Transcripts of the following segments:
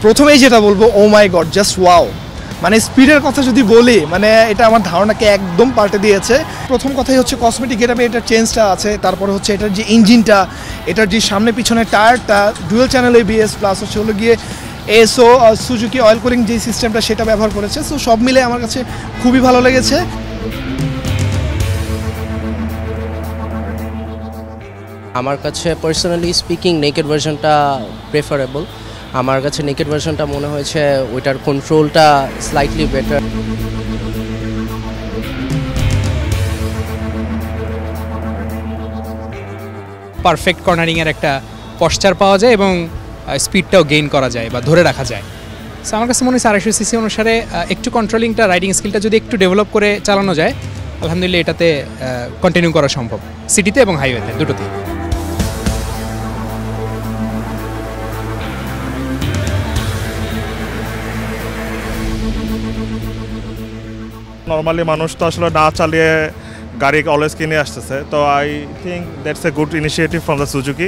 প্রথমেই যেটা বলবো, ও মাই গড, জাস্ট ওয়াও। মানে স্পিডের কথা যদি বলি, মানে এটা আমার ধারণাকে একদম পাল্টে দিয়েছে। প্রথম কথাই হচ্ছে কসমেটিক গেটআপে এটার চেঞ্জটা আছে, তারপরে হচ্ছে এটার যে ইঞ্জিনটা, এটার যে সামনে পিছনে টায়ারটা, ডুয়েল চ্যানেল এবিএস প্লাস হচ্ছে হলো গিয়ে এসও সুজুকি অয়েল কুলিং যে সিস্টেমটা সেটা ব্যবহার করেছে। সো সব মিলে আমার কাছে খুবই ভালো লেগেছে। আমার কাছে পার্সোনালি স্পিকিং নেকেড ভার্সনটা প্রেফারেবল। আমার কাছে নেকেড ভার্সনটা মনে হয়েছে ওইটার কন্ট্রোলটা স্লাইটলি বেটার। পারফেক্ট কর্নারিংয়ের একটা পশ্চার পাওয়া যায় এবং স্পিডটাও গেইন করা যায় বা ধরে রাখা যায়। সো আমার কাছে মনে হচ্ছে 250 সিসি অনুসারে একটু কন্ট্রোলিংটা, রাইডিং স্কিলটা যদি একটু ডেভেলপ করে চালানো যায়, আলহামদুলিল্লাহ এটাতে কন্টিনিউ করা সম্ভব সিটিতে এবং হাইওয়েতে দুটোতেই। নর্মালি মানুষ তো আসলে না চালিয়ে গাড়ি অলওয়েজ কিনে আসতেছে, তো I think that's a good initiative from the Suzuki.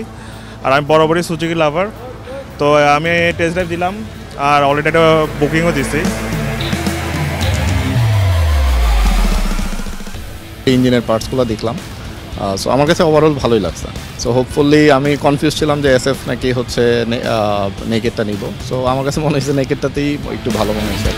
আর আমি বরাবরই সুজুকি লাভার, তো আমি টেস্ট ড্রাইভ দিলাম আর অলরেডি একটা বুকিংও দিছি। ইঞ্জিনের পার্টসগুলো দেখলাম, সো আমার কাছে ওভারঅল ভালোই লাগছে। সো হোপফুলি, আমি কনফিউজ ছিলাম যে এসএফ নাকি হচ্ছে নেকেডটা নিব। সো আমার কাছে মনে হয়েছে নেকেডটাতেই একটু ভালো মনে হয়েছে।